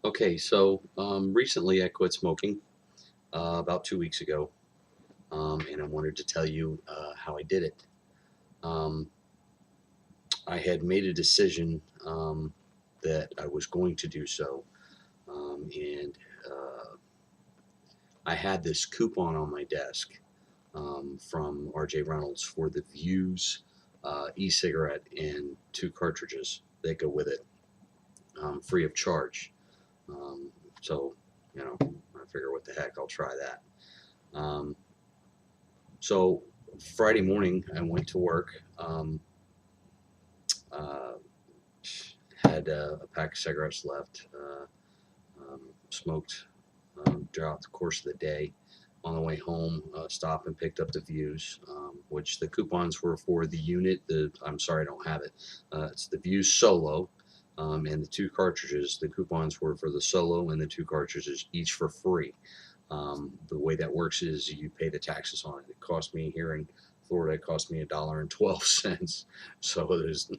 Okay, so recently I quit smoking about 2 weeks ago, and I wanted to tell you how I did it. Um, I had made a decision that I was going to do so, and I had this coupon on my desk from RJ Reynolds for the Views e-cigarette and 2 cartridges that go with it, free of charge. Um, so, I figure what the heck, I'll try that. Um, So Friday morning, I went to work. Uh, had a pack of cigarettes left. Smoked throughout the course of the day. On the way home, stopped and picked up the Views, which the coupons were for the unit. I'm sorry, I don't have it. It's the Views Solo, and the 2 cartridges. The coupons were for the Solo and the 2 cartridges, each for free. The way that works is you pay the taxes on it. It cost me here in Florida, it cost me $1.12. So there's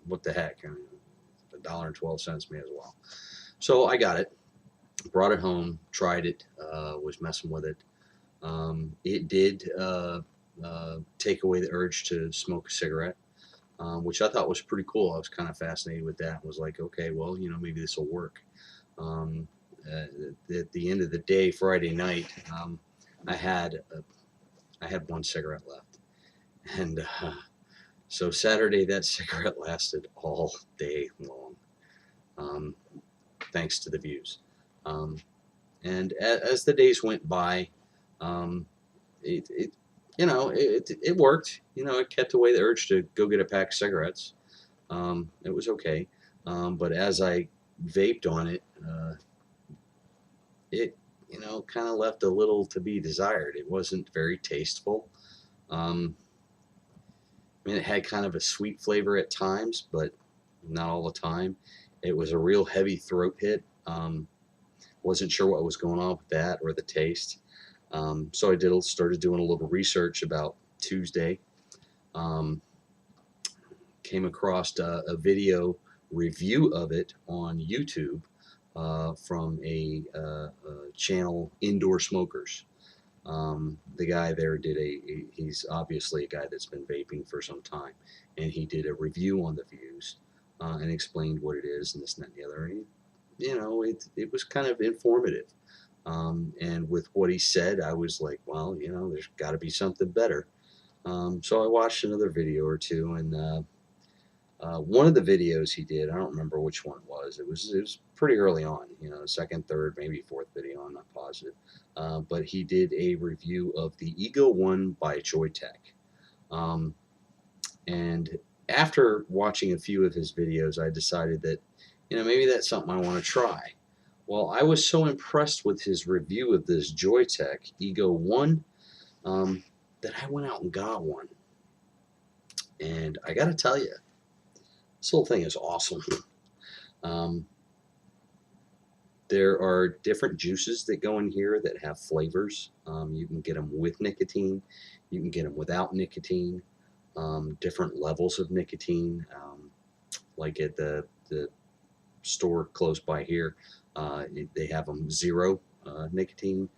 what the heck? I mean, $1.12 may as well. So I got it, brought it home, tried it, was messing with it. It did take away the urge to smoke a cigarette, which I thought was pretty cool. I was kind of fascinated with that. Was like, okay, well, maybe this will work. Um, at the end of the day, Friday night, I had I had 1 cigarette left, and so Saturday that cigarette lasted all day long, um, thanks to the Views. Um, and as the days went by, um, it it worked. It kept away the urge to go get a pack of cigarettes. It was okay, but as I vaped on it, it kind of left a little to be desired. It wasn't very tasteful. Um, I mean, it had kind of a sweet flavor at times, but not all the time. It was a real heavy throat hit. Wasn't sure what was going on with that or the taste. So I started doing a little research about Tuesday. Um, Came across a video review of it on YouTube from a channel, Indoor Smokers. The guy there he's obviously a guy that's been vaping for some time, and he did a review on the Views and explained what it is and this and that and the other. And it was kind of informative. And with what he said, I was like, well, there's got to be something better. So I watched another video or two, and one of the videos he did, I don't remember which one it was. It was pretty early on, second, third, maybe fourth video. I'm not positive, but he did a review of the Ego One by Joytech, um, and after watching a few of his videos, I decided that maybe that's something I want to try. Well, I was so impressed with his review of this Joytech Ego One um, that I went out and got one, and I got to tell you, this whole thing is awesome. Um, there are different juices that go in here that have flavors. You can get them with nicotine. You can get them without nicotine. Different levels of nicotine. Like at the store close by here, they have them 0 nicotine,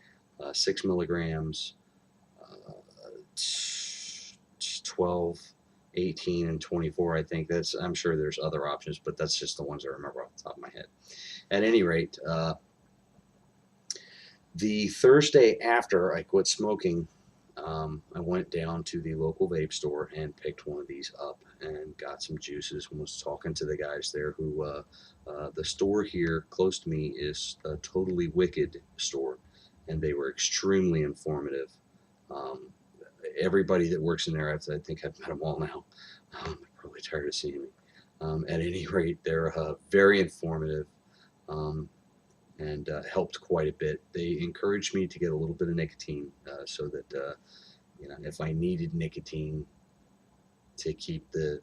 6 milligrams, uh, 12, 18, and 24. I think I'm sure there's other options, but that's just the ones I remember off the top of my head. At any rate, the Thursday after I quit smoking, I went down to the local vape store and picked one of these up and got some juices and was talking to the guys there who, the store here close to me is a Totally Wicked store, and they were extremely informative. Um, Everybody that works in there, I think I've met them all now. They're probably tired of seeing me. At any rate, they're very informative. Um, and helped quite a bit. They encouraged me to get a little bit of nicotine so that if I needed nicotine to keep the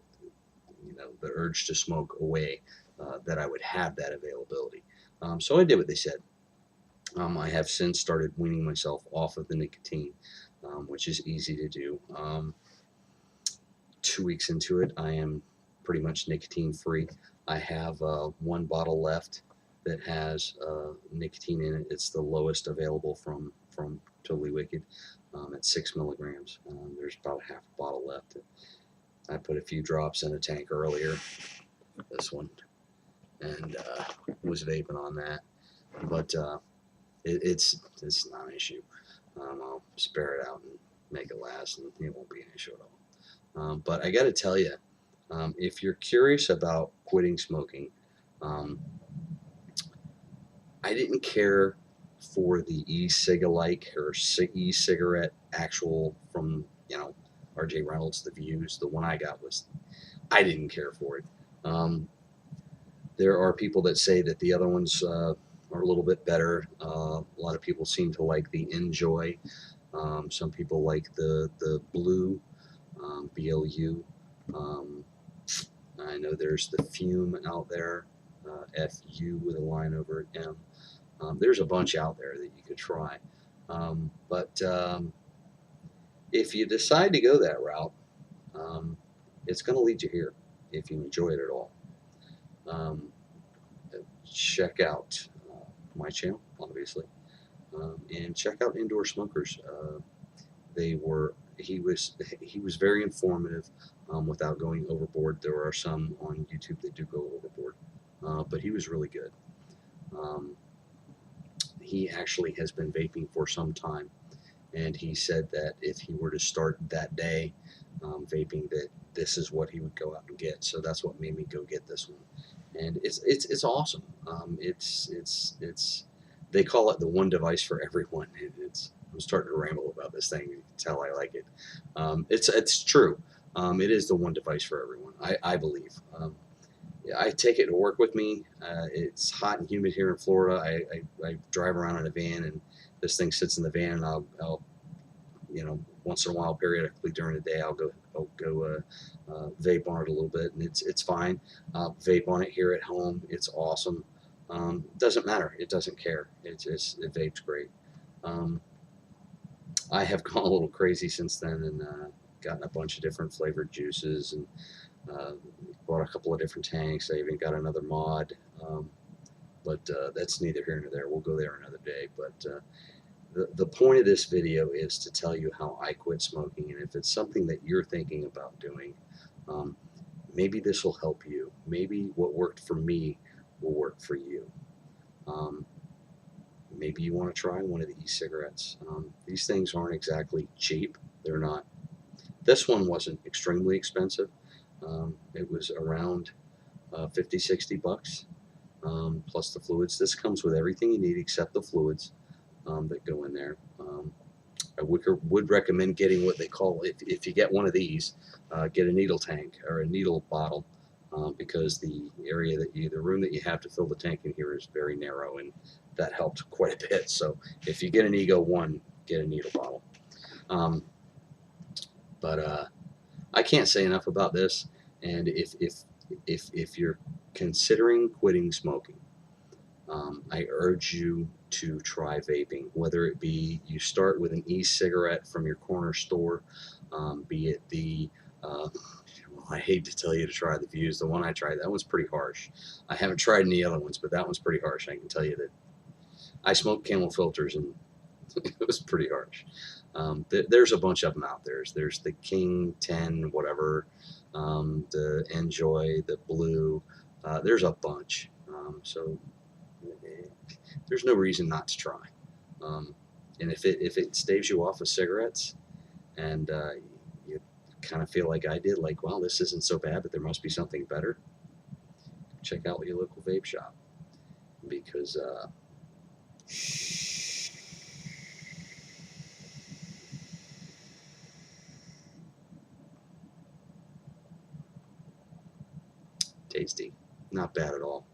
urge to smoke away, that I would have that availability. So I did what they said. I have since started weaning myself off of the nicotine, which is easy to do. 2 weeks into it, I am pretty much nicotine free. I have 1 bottle left. that has nicotine in it. It's the lowest available from Totally Wicked at 6 milligrams. There's about half a bottle left. I put a few drops in a tank earlier, this one, and was vaping on that. But it's not an issue. I'll spare it out and make it last, and it won't be an issue at all. But I got to tell you, if you're curious about quitting smoking, I didn't care for the e-cig-alike or e-cigarette actual from, R.J. Reynolds, the Views. The one I got I didn't care for it. There are people that say that the other ones are a little bit better. A lot of people seem to like the Enjoy. Some people like the Blue, BLU. I know there's the Fume out there, FU with a line over it, M. There's a bunch out there that you could try. But if you decide to go that route, it's going to lead you here if you enjoy it at all. Check out my channel, obviously, and check out Indoor Smokers. He was very informative without going overboard. There are some on YouTube that do go overboard, but he was really good. He actually has been vaping for some time, and he said that if he were to start that day vaping, that this is what he would go out and get. So that's what made me go get this one, and it's awesome. They call it the one device for everyone. I'm starting to ramble about this thing. You can tell I like it. It's true. It is the one device for everyone. I believe. I take it to work with me. It's hot and humid here in Florida. I drive around in a van, and this thing sits in the van, and I'll once in a while, periodically during the day, I'll go vape on it a little bit, and it's fine. Vape on it here at home. It's awesome. Doesn't matter. It doesn't care. It vapes great. I have gone a little crazy since then, and gotten a bunch of different flavored juices, and bought a couple of different tanks. I even got another mod, but that's neither here nor there. We'll go there another day. But the point of this video is to tell you how I quit smoking, and if it's something that you're thinking about doing, maybe this will help you. Maybe what worked for me will work for you. Maybe you want to try one of the e-cigarettes. These things aren't exactly cheap. They're not. This one wasn't extremely expensive. It was around 50, 60 bucks, plus the fluids. This comes with everything you need except the fluids that go in there. I would recommend getting what they call, if you get one of these, get a needle tank or a needle bottle, because the room that you have to fill the tank in here is very narrow, and that helped quite a bit. So if you get an Ego 1, get a needle bottle. But I can't say enough about this. And if you're considering quitting smoking, I urge you to try vaping, whether it be you start with an e-cigarette from your corner store, be it the I hate to tell you to try the Views. The one I tried, that one's pretty harsh. I haven't tried any other ones, but that one's pretty harsh. I can tell you that. I smoked Camel filters, and it was pretty harsh. There's a bunch of them out there. There's the King 10, whatever, the Enjoy, the Blue. There's a bunch. So there's no reason not to try. And if it staves you off of cigarettes, and you kind of feel like I did, like, wow, this isn't so bad, but there must be something better, check out your local vape shop, because tasty, not bad at all.